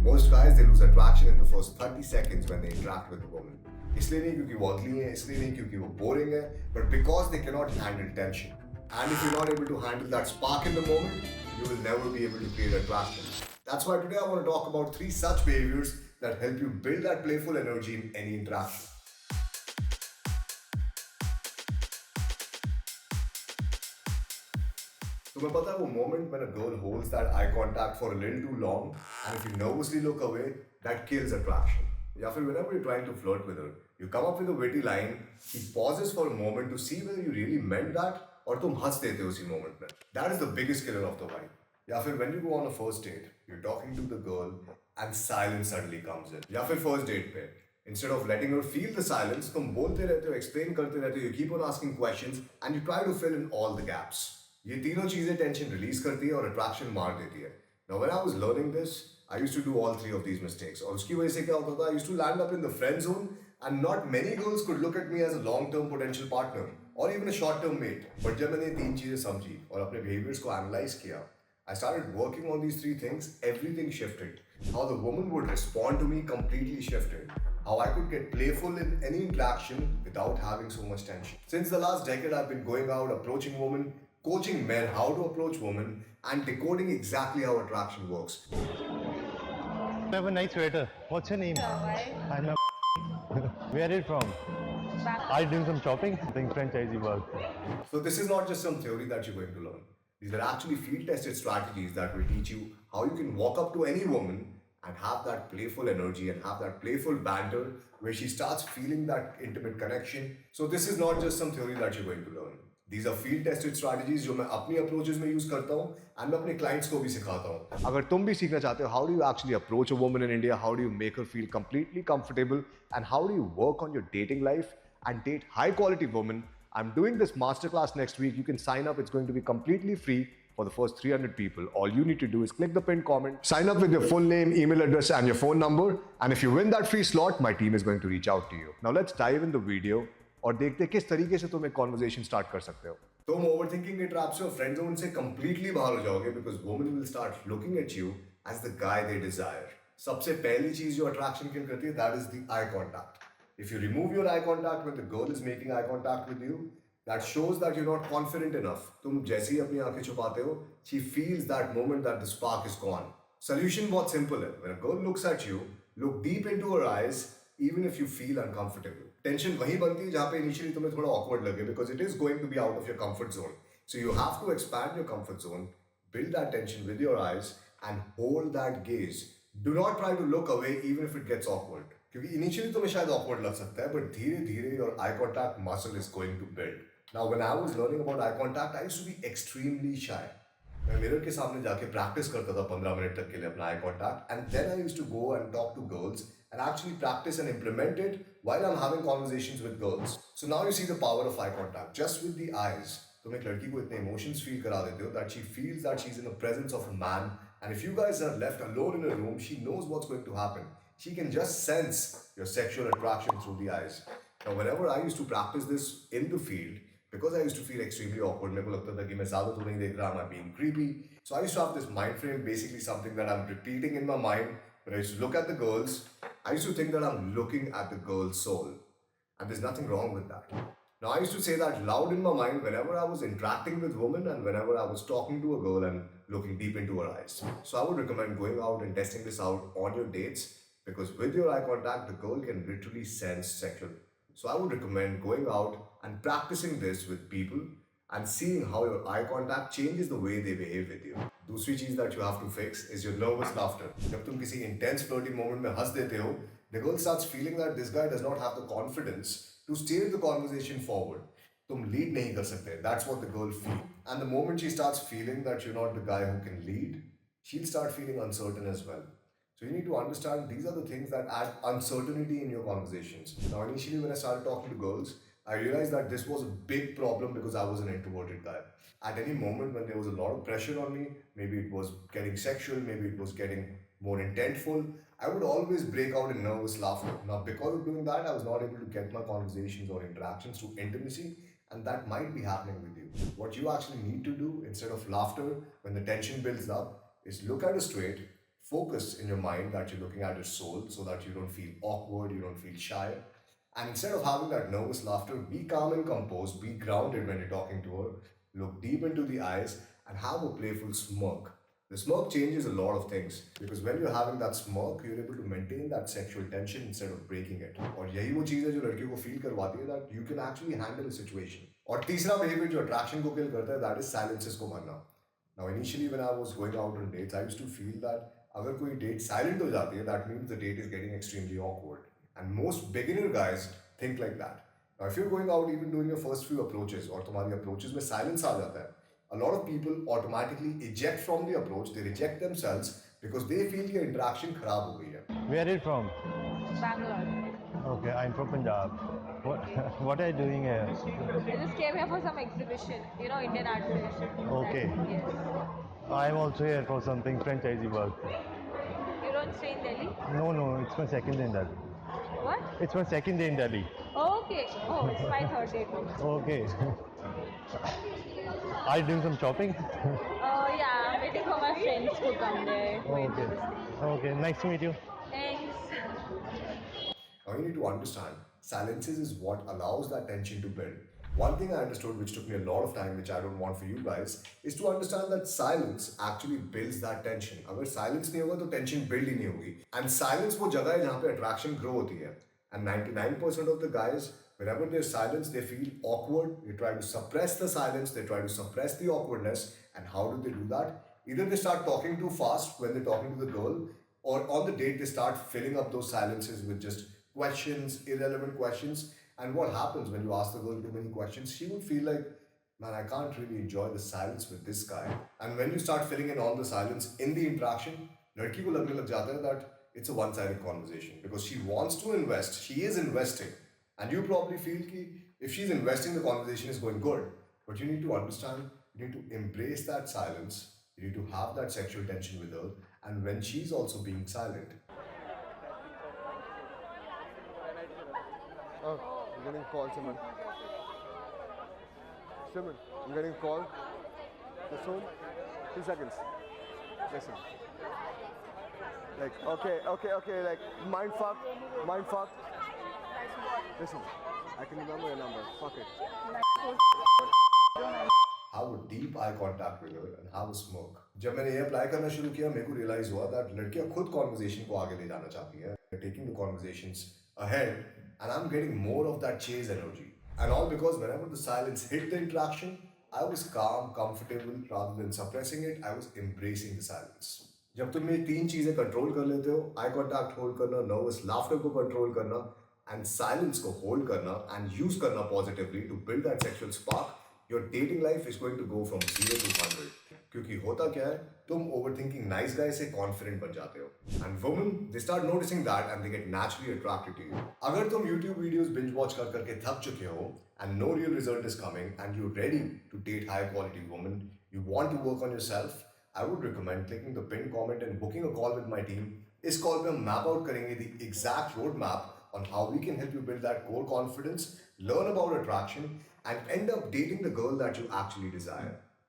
Most guys, they lose attraction in the first 30 seconds when they interact with a woman. इसलिए नहीं क्योंकि वो ugly है, इसलिए नहीं क्योंकि वो boring है, but because they cannot handle tension. And if you're not able to handle that spark in the moment, you will never be able to create attraction. That's why today I want to talk about 3 such behaviors that help you build that playful energy in any interaction. तुम्हें पता है वो moment when a girl holds that eye contact for a little too long and if you nervously look away, that kills attraction. या फिर whenever you're trying to flirt with her, you come up with a witty line, she pauses for a moment to see whether you really meant that और तुम हंस देते हो उसी moment में. That is the biggest killer of the vibe. या फिर when you go on a first date, you're talking to the girl and silence suddenly comes in. या फिर first date पे, instead of letting her feel the silence, तुम बोलते रहते हो, explain करते रहते हो, you keep on asking questions and you try to fill in all the gaps. ये तीनों चीजें टेंशन रिलीज करती है और अट्रैक्शन मार देती है. Now when I was learning this, I used to do all 3 of these mistakes. और उसकी वजह से क्या होता था? I used to land up in the friend zone and not many girls could look at me as a long-term potential partner or even a short-term mate. But जब मैंने 3 चीजें समझी और अपने behaviors को analyze किया, I started working on these 3 things. Everything shifted. How the woman would respond to me completely shifted. How I could get playful in any interaction without having so much tension. Since the last decade, I've been going out, approaching women, coaching men how to approach women, and decoding exactly how attraction works. I have a nice sweater. What's your name? I'm a Where are you from? Are you doing some shopping? I think franchisee work. So this is not just some theory that you're going to learn. These are actually field-tested strategies that will teach you how you can walk up to any woman and have that playful energy and have that playful banter where she starts feeling that intimate connection. So this is not just some theory that you're going to learn. These are field-tested strategies जो मैं अपनी approaches में use करता हूँ and मैं अपने clients को भी सिखाता हूँ. अगर तुम भी सीखना चाहते हो, how do you actually approach a woman in India? How do you make her feel completely comfortable? And how do you work on your dating life and date high-quality women? I'm doing this masterclass next week. You can sign up. It's going to be completely free for the first 300 people. All you need to do is click the pinned comment, sign up with your full name, email address, and your phone number. And if you win that free slot, my team is going to reach out to you. Now let's dive in the video. और देखते हैं किस तरीके से तुम एक conversation start कर सकते हो. तुम ओवरथिंकिंग के ट्रैप से और फ्रेंड जोन से कंप्लीटली बाहर हो जाओगे because women will start looking at you as the guy they desire. सबसे पहली चीज जो अट्रैक्शन किल करती है that is the eye contact. If you remove your eye contact when the girl is making eye contact with you, that shows that you're not confident enough. तुम जैसे ही अपनी आंखें छुपाते हो, she feels that moment that the spark is gone. Solution बहुत simple है. When a girl looks at you, look deep into her eyes, even if you feel uncomfortable. Tension वहीं बनती है जहाँ पे initially तुम्हें थोड़ा awkward लगे because it is going to be out of your comfort zone. So you have to expand your comfort zone, build that tension with your eyes, and hold that gaze. Do not try to look away even if it gets awkward. क्योंकि initially तुम्हें शायद awkward लग सकता है, but धीरे धीरे your eye contact muscle is going to build. Now when I was learning about eye contact, I used to be extremely shy. मैं mirror के सामने जाके प्रैक्टिस करता था 15 मिनट तक के लिए अपना eye contact and then I used to go and talk to girls and actually practise and implement it while I am having conversations with girls. So now you see the power of eye contact just with the eyes. तुम एक लड़की को इतने emotions feel करा देते हो that she feels that she is in the presence of a man and if you guys are left alone in a room she knows what's going to happen. She can just sense your sexual attraction through the eyes. Now whenever I used to practice this in the field, because I used to feel extremely awkward, मेरे को लगता था कि मैं ज़्यादा तो नहीं देख रहा, I'm being creepy. So I used to have this mind frame, basically something that I'm repeating in my mind. When I used to look at the girls, I used to think that I'm looking at the girl's soul. And there's nothing wrong with that. Now I used to say that loud in my mind whenever I was interacting with women and whenever I was talking to a girl and looking deep into her eyes. So I would recommend going out and testing this out on your dates because with your eye contact, the girl can literally sense sexual. So I would recommend going out and practicing this with people and seeing how your eye contact changes the way they behave with you. दूसरी चीज that you have to fix is your nervous laughter. जब तुम किसी intense flirty moment में हंस देते हो, the girl starts feeling that this guy does not have the confidence to steer the conversation forward. तुम lead नहीं कर सकते. That's what the girl feels. And the moment she starts feeling that you're not the guy who can lead, she'll start feeling uncertain as well. So you need to understand these are the things that add uncertainty in your conversations. Now initially when I started talking to girls, I realized that this was a big problem because I was an introverted guy. At any moment when there was a lot of pressure on me, maybe it was getting sexual, maybe it was getting more intentful, I would always break out in nervous laughter. Now because of doing that, I was not able to get my conversations or interactions through intimacy, and that might be happening with you. What you actually need to do instead of laughter when the tension builds up is look at her straight, focus in your mind that you're looking at your soul so that you don't feel awkward, you don't feel shy. And instead of having that nervous laughter, be calm and composed, be grounded when you're talking to her, look deep into the eyes, and have a playful smirk. The smirk changes a lot of things because when you're having that smirk, you're able to maintain that sexual tension instead of breaking it. और यही वो चीज़ है जो लड़कियों को feel करवाती है that you can actually handle a situation. और तीसरा behavior जो attraction को kill करता है that is silences को मारना. Now initially when I was going out on dates, I used to feel that अगर कोई date silent हो जाती है, that means the date is getting extremely awkward. And most beginner guys think like that. Now, if you're going out even doing your first few approaches or तुम्हारी approaches में silence आ जाता है, a lot of people automatically eject from the approach, they reject themselves because they feel कि interaction खराब हो गई है. Where are you from? Bangalore. Okay, I'm from Punjab. What what are you doing here? I just came here for some exhibition, you know, Indian art exhibition. Okay. Yes. I'm also here for something franchisee work. You don't stay in Delhi? No, it's my second day in Delhi. What? It's my second day in Delhi. Oh, okay. Oh, it's my third day too. Okay. Are you doing some shopping? Yeah, I'm waiting for my friends to come there. Wait for Okay. this thing. Okay, nice to meet you. Thanks. Now you need to understand, silences is what allows that tension to build. One thing I understood, which took me a lot of time, which I don't want for you guys, is to understand that silence actually builds that tension. अगर silence नहीं होगा तो tension build ही नहीं होगी. And silence वो जगह है जहाँ पे attraction grow होती है. And 99% of the guys, whenever there's silence, they feel awkward. They try to suppress the silence. They try to suppress the awkwardness. And how do they do that? Either they start talking too fast when they're talking to the girl, or on the date they start filling up those silences with just questions, irrelevant questions. And what happens when you ask the girl too many questions? She would feel like, man, I can't really enjoy the silence with this guy. And when you start filling in all the silence in the interaction, लड़की को लगने लग जाता है that it's a one-sided conversation because she wants to invest, she is investing. And you probably feel कि if she's investing, the conversation is going good. But you need to understand, you need to embrace that silence, you need to have that sexual tension with her, and when she's also being silent. Oh, I'm getting a call, Simon. Simon, I'm getting a call. The soon? 2 seconds. Listen. Like, okay, like, mind fucked. Listen, I can remember your number. Fuck it. Have a deep eye contact with her and have a smirk. जब मैंने ये apply करना शुरू किया मेरे को realise हुआ that लड़कियां खुद कॉन्वर्जेशन को आगे ले जाना चाहती है. They're taking the conversations ahead and I'm getting more of that chase energy. And all because whenever the silence hit the interaction, I was calm, comfortable, rather than suppressing it, I was embracing the silence. जब तुम ये तीन चीजें control कर लेते हो, eye contact hold करना, nervous laughter को कंट्रोल करना, एंड साइलेंस को होल्ड करना एंड यूज करना positively to build that sexual spark, your dating life is going to go from 0 to 100. क्योंकि होता क्या है, तुम ओवरथिंकिंग नाइस गाय से कॉन्फिडेंट बन जाते हो. And women they start noticing that and they get naturally attracted to you. अगर तुम YouTube वीडियोस बिंज वॉच कर करके थक चुके हो and no real result is coming and you're ready to date high quality women, you want to work on yourself, I would recommend clicking the pinned comment and booking a call with my team. इस call पे हम map out करेंगे the exact roadmap on how we can help you build that core confidence, learn about attraction, and end up dating the girl that you actually desire.